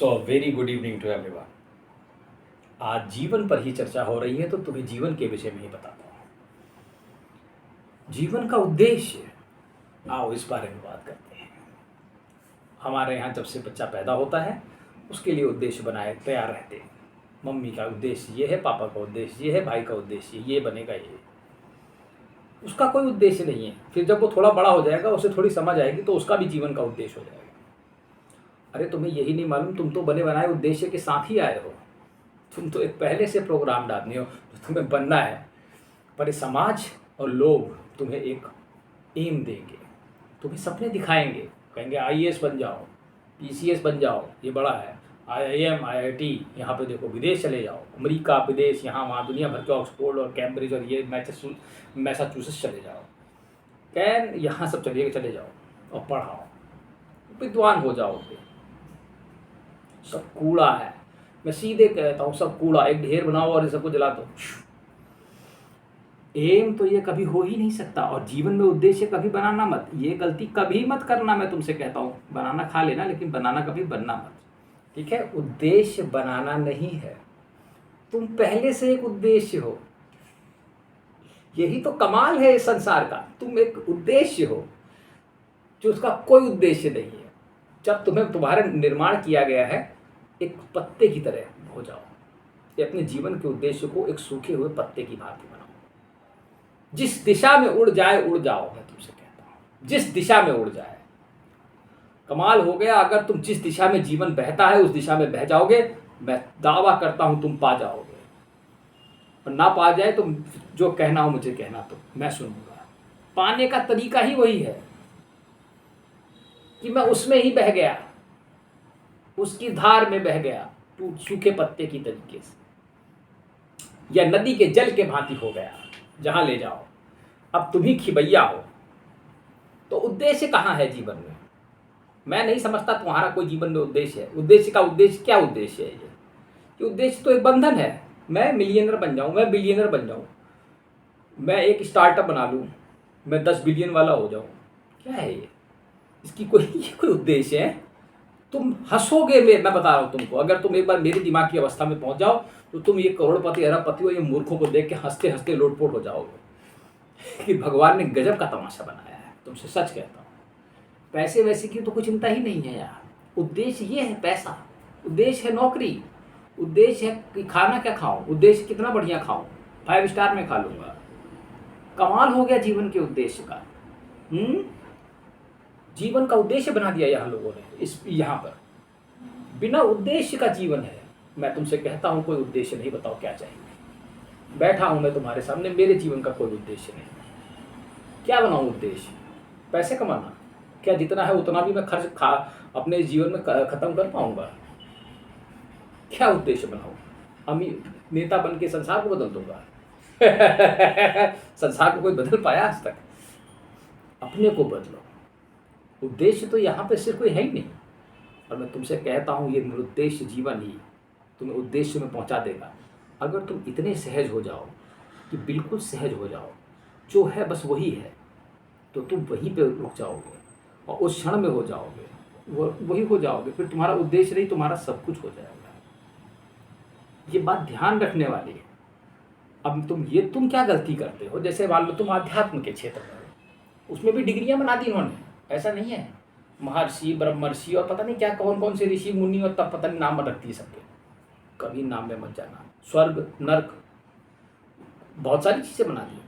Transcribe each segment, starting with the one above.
So very good evening to everyone. आज जीवन पर ही चर्चा हो रही है तो तुम्हें जीवन के विषय में ही बताता हूँ। जीवन का उद्देश्य, आओ इस बारे में बात करते हैं। हमारे यहाँ जब से बच्चा पैदा होता है उसके लिए उद्देश्य बनाए तैयार रहते हैं। मम्मी का उद्देश्य ये है, पापा का उद्देश्य ये है, भाई का उद्देश्य ये बनेगा, ये उसका कोई उद्देश्य नहीं है। फिर जब वो थोड़ा बड़ा हो जाएगा, उसे थोड़ी समझ आएगी तो उसका भी जीवन का उद्देश्य हो जाएगा। अरे तुम्हें यही नहीं मालूम, तुम तो बने बनाए उद्देश्य के साथ ही आए हो। तुम तो एक पहले से प्रोग्राम आदमी हो जो तुम्हें बनना है, पर ये समाज और लोग तुम्हें एक एम देंगे, तुम्हें सपने दिखाएंगे, कहेंगे आईएएस बन जाओ, पीसीएस बन जाओ, ये बड़ा है, आईआईएम आईआईटी, यहाँ पे देखो विदेश चले जाओ, अमेरिका विदेश, यहाँ वहाँ दुनिया भर के ऑक्सफोर्ड और कैम्ब्रिज और ये मैसाचुसेट्स चले जाओ, कैन यहाँ सब चले जाओ और पढ़ाओ, विद्वान हो जाओगे। सब कूड़ा है, मैं सीधे कहता हूँ, सब कूड़ा। एक ढेर बनाओ और सबको जला दो। एम तो ये कभी हो ही नहीं सकता। और जीवन में उद्देश्य कभी बनाना मत, ये गलती कभी मत करना। मैं तुमसे कहता हूँ, बनाना खा लेना लेकिन बनाना कभी बनना मत, ठीक है? उद्देश्य बनाना नहीं है, तुम पहले से एक उद्देश्य हो। यही तो कमाल है इस संसार का, तुम एक उद्देश्य हो जो उसका कोई उद्देश्य नहीं है। जब तुम्हें तुम्हारा निर्माण किया गया है, एक पत्ते की तरह हो जाओ। ये अपने जीवन के उद्देश्य को एक सूखे हुए पत्ते की भांति बनाओ। जिस दिशा में उड़ जाए उड़ जाओ, मैं तुमसे कहता हूँ, जिस दिशा में उड़ जाए। कमाल हो गया, अगर तुम जिस दिशा में जीवन बहता है उस दिशा में बह जाओगे, मैं दावा करता हूँ तुम पा जाओगे। और ना पा जाए तो जो कहना हो मुझे कहना, तो मैं सुनूंगा। पाने का तरीका ही वही है कि मैं उसमें ही बह गया, उसकी धार में बह गया, तू सूखे पत्ते की तरीके से, या नदी के जल के भांति हो गया, जहां ले जाओ। अब तुम ही खिबैया हो। तो उद्देश्य कहाँ है जीवन में? मैं नहीं समझता तुम्हारा कोई जीवन में उद्देश्य है। उद्देश्य का उद्देश्य क्या उद्देश्य है? ये उद्देश्य तो एक बंधन है। मैं मिलियनर बन जाऊं, मैं बिलियनर बन जाऊं, मैं एक स्टार्टअप बना लूं, मैं 10 बिलियन वाला हो जाऊं, क्या है ये? इसकी कोई उद्देश्य है? तुम हंसोगे। मैं बता रहा हूँ तुमको, अगर तुम एक बार मेरे दिमाग की अवस्था में पहुंच जाओ तो तुम ये करोड़पति अरबपति और ये मूर्खों को देख के हंसते हंसते लोटपोट हो जाओगे कि भगवान ने गजब का तमाशा बनाया है। तुमसे सच कहता हूँ, पैसे वैसे की तो कुछ चिंता ही नहीं है यार। उद्देश्य ये है पैसा, उद्देश्य है नौकरी, उद्देश्य है कि खाना क्या खाऊं, उद्देश्य कितना बढ़िया खाऊं, 5 स्टार में खा लूंगा। कमाल हो गया जीवन के उद्देश्य का। जीवन का उद्देश्य बना दिया यहाँ लोगों ने। यहाँ पर बिना उद्देश्य का जीवन है। मैं तुमसे कहता हूँ कोई उद्देश्य नहीं, बताओ क्या चाहिए? बैठा हूँ मैं तुम्हारे सामने, मेरे जीवन का कोई उद्देश्य नहीं। क्या बनाऊँ उद्देश्य? पैसे कमाना? क्या जितना है उतना भी मैं खर्च अपने जीवन में खत्म कर पाऊंगा? क्या उद्देश्य बनाऊँ? अमीर नेता बन के संसार को बदल दूंगा? संसार को कोई बदल पाया आज तक? अपने को बदलो। उद्देश्य तो यहाँ पे सिर्फ कोई है ही नहीं। और मैं तुमसे कहता हूँ, ये निरुद्देश्य जीवन ही तुम्हें उद्देश्य में पहुँचा देगा। अगर तुम इतने सहज हो जाओ कि बिल्कुल सहज हो जाओ, जो है बस वही है, तो तुम वहीं पे रुक जाओगे और उस क्षण में हो जाओगे, वही हो जाओगे। फिर तुम्हारा उद्देश्य नहीं, तुम्हारा सब कुछ हो जाएगा। ये बात ध्यान रखने वाली है। अब तुम क्या गलती करते हो? जैसे मान लो तुम आध्यात्म के क्षेत्र में, उसमें भी डिग्रियाँ बना दी उन्होंने, ऐसा नहीं है? महर्षि, ब्रह्मर्षि और पता नहीं क्या कौन कौन से ऋषि मुनि, और तब पता नहीं नाम रखती है सबके। कभी नाम में मत जाना। स्वर्ग नर्क बहुत सारी चीजें बना दी।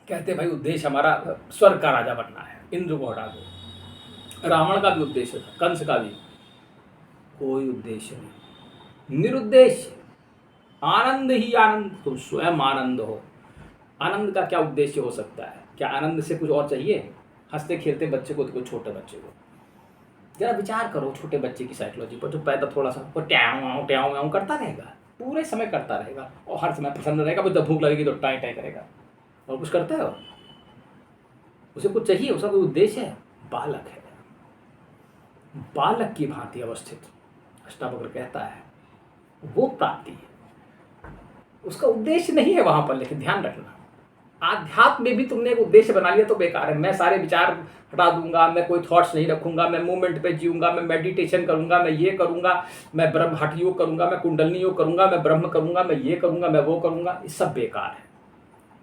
कहते भाई उद्देश्य हमारा स्वर्ग का राजा बनना है, इंद्र को हटा दो। रावण का भी उद्देश्य था, कंस का भी। कोई उद्देश्य नहीं, निरुद्देश्य। आनंद ही आनंद, तुम स्वयं आनंद हो। आनंद का क्या उद्देश्य हो सकता है? क्या आनंद से कुछ और चाहिए? हंसते खेलते बच्चे को, छोटे बच्चे को जरा विचार करो, छोटे बच्चे की साइकोलॉजी पर। जो पैदा थोड़ा सा वो ट्याऊ ट्याऊ करता रहेगा, पूरे समय करता रहेगा और हर समय प्रसन्न रहेगा। जब भूख लगेगी तो टाई टाई करेगा और कुछ करता है, उसे कुछ चाहिए, उसका कोई उद्देश्य है? बालक है, बालक की भांति अवस्थित अष्टावक्र कहता है, वो प्राप्ति है। उसका उद्देश्य नहीं है वहां पर, लेकिन ध्यान रखना आध्यात्म में भी तुमने एक उद्देश्य बना लिया तो बेकार है। मैं सारे विचार हटा दूंगा, मैं कोई थॉट्स नहीं रखूंगा, मैं मूवमेंट पे जीऊंगा, मैं मेडिटेशन करूंगा, मैं ये करूंगा, मैं ब्रह्म हठ योग करूंगा, मैं कुंडलनी योग करूंगा, मैं ब्रह्म करूंगा, मैं ये करूंगा, मैं वो करूंगा, ये सब बेकार है।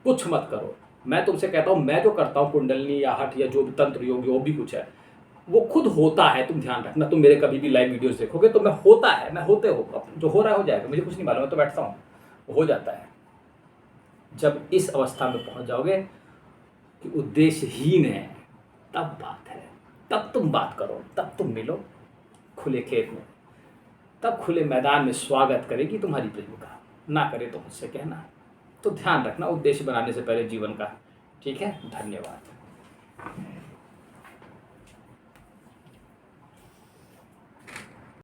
कुछ मत करो। मैं तुमसे कहता हूं, मैं जो करता हूं कुंडलनी या हठ या जो भी तंत्र योग जो भी कुछ है, वो खुद होता है। तुम ध्यान रखना, तुम मेरे कभी भी लाइव वीडियोस देखोगे तो मैं होता है, मैं होते हो, जो हो रहा है हो जाएगा, मुझे कुछ नहीं मालूम, मैं तो बैठता हूँ, हो जाता है। जब इस अवस्था में पहुंच जाओगे कि उद्देश्यहीन है, तब बात है, तब तुम बात करो, तब तुम मिलो खुले खेत में, तब खुले मैदान में स्वागत करेगी तुम्हारी प्रेमिका, ना करे तो मुझसे कहना। तो ध्यान रखना उद्देश्य बनाने से पहले जीवन का। ठीक है, धन्यवाद।